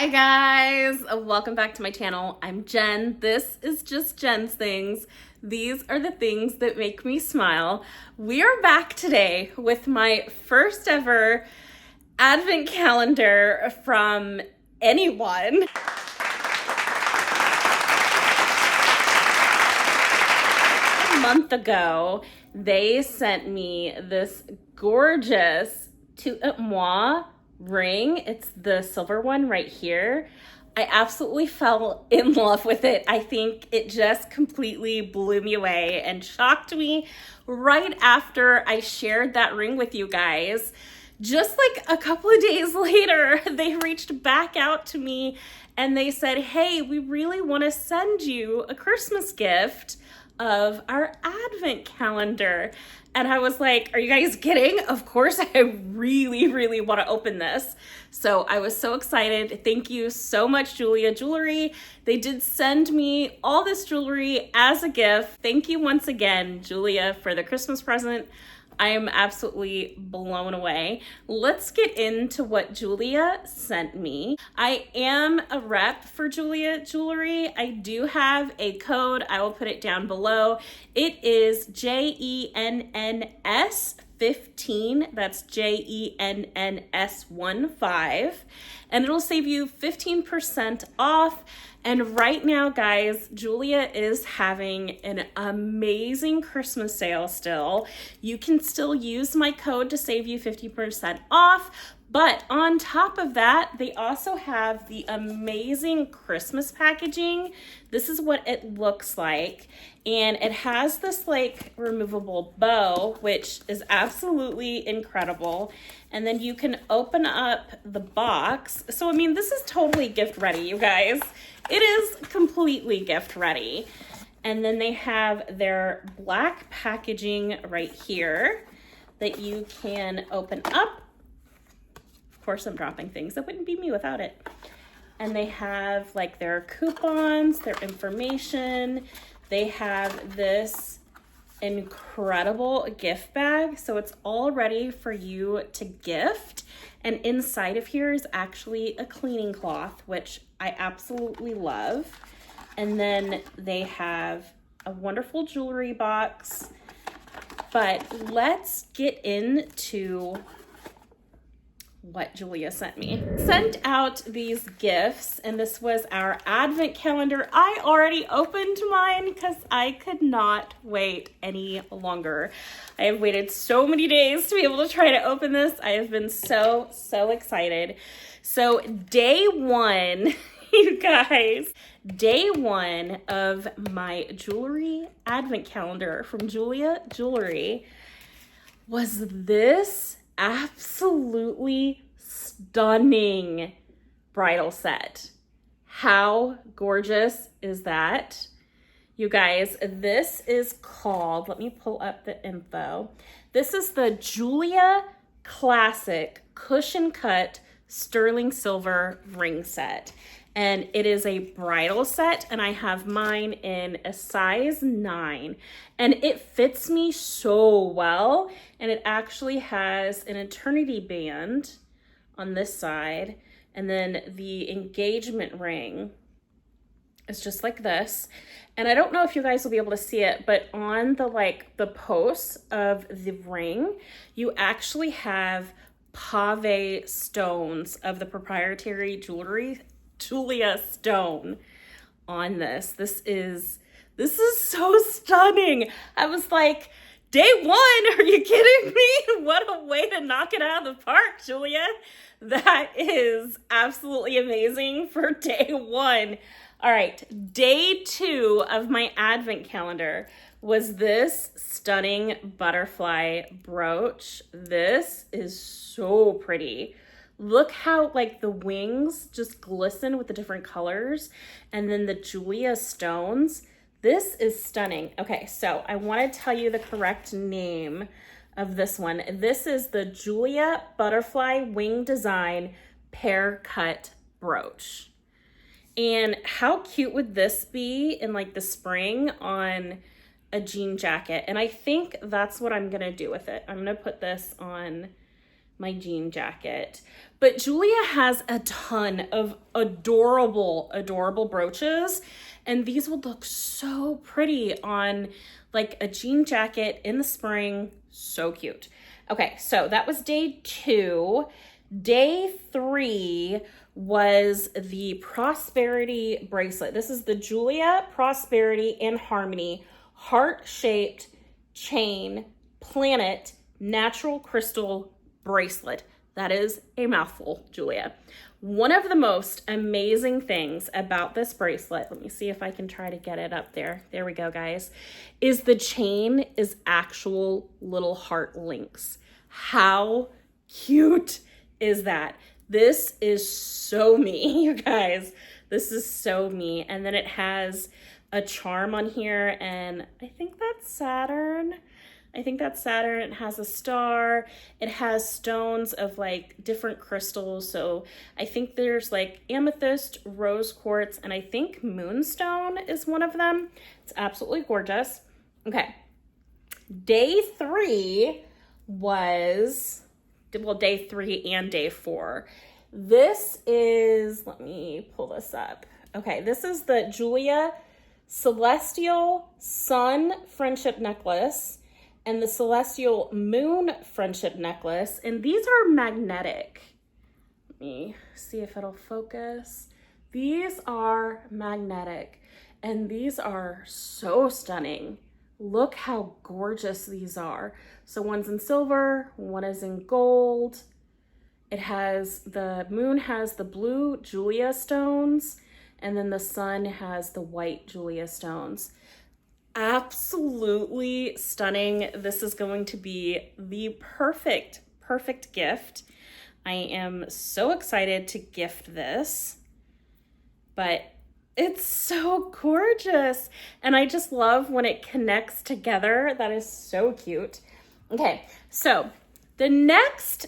Hi guys, welcome back to my channel. I'm Jen. This is just Jen's things. These are the things that make me smile. We are back today with my first ever advent calendar from anyone. A month ago, they sent me this gorgeous Tout et Moi ring. It's the silver one right here. I absolutely fell in love with it. I think it just completely blew me away and shocked me right after I shared that ring with you guys. Just like a couple of days later, they reached back out to me and they said, hey, we really want to send you a Christmas gift of our advent calendar. And I was like, are you guys kidding? Of course, I really want to open this. So I was so excited. Thank you so much, Jeulia Jewelry. They did send me all this jewelry as a gift. Thank you once again, Jeulia, for the Christmas present. I am absolutely blown away. Let's get into what Jeulia sent me. I am a rep for Jeulia Jewelry. I do have a code. I will put it down below. It is JENNS 15. That's JENNS 15. And it'll save you 15% off. And right now, guys, Jeulia is having an amazing Christmas sale still. You can still use my code to save you 50% off. But on top of that, they also have the amazing Christmas packaging. This is what it looks like. And it has this like removable bow, which is absolutely incredible. And then you can open up the box. So, I mean, this is totally gift ready, you guys. It is completely gift ready. And then they have their black packaging right here that you can open up. Of course, I'm dropping things. That wouldn't be me without it. And they have like their coupons, their information. They have this incredible gift bag. So it's all ready for you to gift. And inside of here is actually a cleaning cloth, which I absolutely love. And then they have a wonderful jewelry box. But let's get into what Jeulia sent me. Sent out these gifts, and this was our advent calendar. I already opened mine because I could not wait any longer. I have waited so many days to be able to try to open this. I have been so excited. So day one, you guys, day one of my jewelry advent calendar from Jeulia Jewelry was this absolutely stunning bridal set. How gorgeous is that? You guys, this is called, let me pull up the info. This is the Jeulia Classic Cushion Cut Sterling Silver Ring Set. And it is a bridal set, and I have mine in a size 9. And it fits me so well. And it actually has an eternity band on this side. And then the engagement ring is just like this. And I don't know if you guys will be able to see it, but on the posts of the ring, you actually have pave stones of the proprietary jewelry Jeulia stone on this. This is so stunning. I was like, day one, are you kidding me? What a way to knock it out of the park, Jeulia. That is absolutely amazing for day one. All right, day two of my advent calendar was this stunning butterfly brooch. This is so pretty. Look how like the wings just glisten with the different colors, and then the Jeulia stones. This is stunning. Okay, so I want to tell you the correct name of this one. This is the Jeulia Butterfly Wing Design Pear Cut Brooch. And how cute would this be in like the spring on a jean jacket? And I think that's what I'm gonna do with it. I'm gonna put this on my jean jacket. But Jeulia has a ton of adorable, adorable brooches, and these would look so pretty on like a jean jacket in the spring. So cute. Okay, so that was day 2. Day 3 was the Prosperity bracelet. This is the Jeulia Prosperity and Harmony heart-shaped chain planet natural crystal bracelet. That is a mouthful, Jeulia. One of the most amazing things about this bracelet, let me see if I can try to get it up there. There we go, guys, is the chain is actual little heart links. How cute is that? This is so me, you guys. This is so me. And then it has a charm on here, and I think that's Saturn. It has a star. It has stones of like different crystals. So I think there's like amethyst, rose quartz, and I think moonstone is one of them. It's absolutely gorgeous. Okay. Day 3 was, well, day 3 and day 4. This is, let me pull this up. Okay, this is the Jeulia Celestial Sun Friendship Necklace and the Celestial Moon Friendship Necklace, and these are magnetic. Let me see if it'll focus. These are magnetic, and these are so stunning. Look how gorgeous these are. So one's in silver, one is in gold. It has, the moon has the blue Jeulia stones, and then the sun has the white Jeulia stones. Absolutely stunning. This is going to be the perfect gift. I am so excited to gift this, but it's so gorgeous. And I just love when it connects together. That is so cute. Okay, so the next,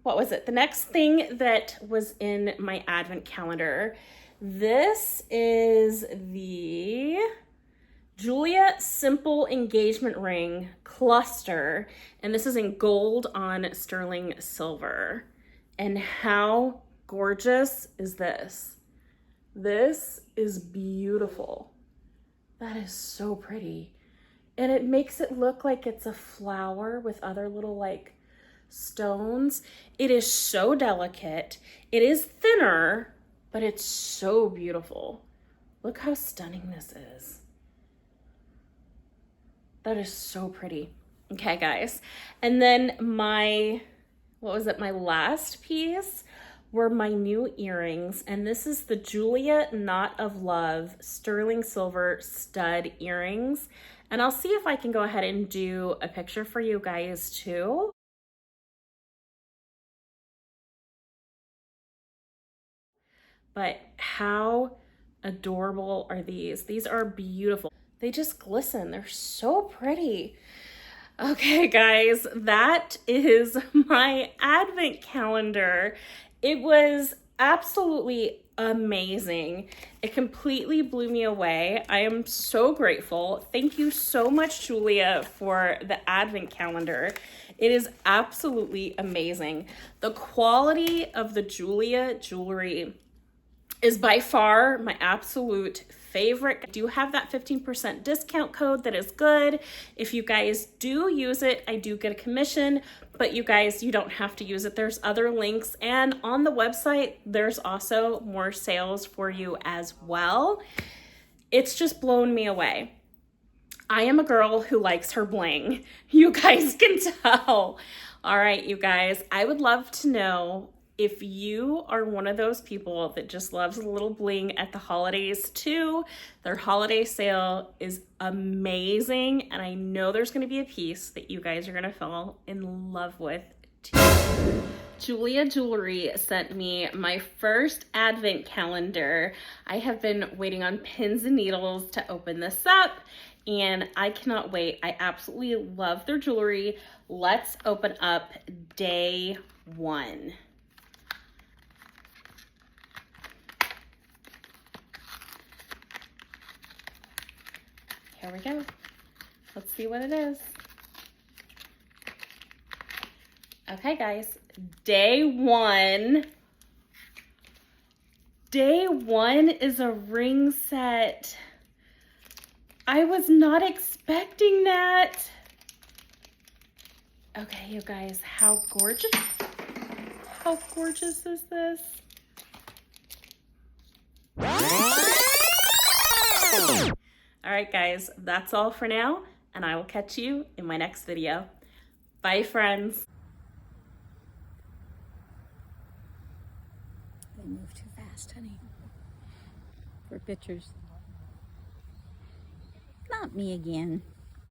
what was it? The next thing that was in my advent calendar, this is the Jeulia Simple Engagement Ring Cluster, and this is in gold on sterling silver. And how gorgeous is this? This is beautiful. That is so pretty. And it makes it look like it's a flower with other little like stones. It is so delicate. It is thinner, but it's so beautiful. Look how stunning this is. That is so pretty. Okay, guys. And then my, what was it? My last piece were my new earrings. And this is the Jeulia Knot of Love sterling silver stud earrings. And I'll see if I can go ahead and do a picture for you guys too. But how adorable are these? These are beautiful. They just glisten. They're so pretty. Okay, guys, that is my advent calendar. It was absolutely amazing. It completely blew me away. I am so grateful. Thank you so much, Jeulia, for the advent calendar. It is absolutely amazing. The quality of the Jeulia jewelry is by far my absolute favorite. I do have that 15% discount code that is good. If you guys do use it, I do get a commission, but you guys, you don't have to use it. There's other links, and on the website, there's also more sales for you as well. It's just blown me away. I am a girl who likes her bling. You guys can tell. All right, you guys, I would love to know if you are one of those people that just loves a little bling at the holidays too. Their holiday sale is amazing, and I know there's going to be a piece that you guys are going to fall in love with too. Jeulia Jewelry sent me my first advent calendar. I have been waiting on pins and needles to open this up, and I cannot wait. I absolutely love their jewelry. Let's open up day 1. Here we go. Let's see what it is. Okay, guys, day one. Day one is a ring set. I was not expecting that. Okay, you guys, how gorgeous is this? All right, guys, that's all for now, and I will catch you in my next video. Bye, friends. They move too fast, honey, for pictures. Not me again.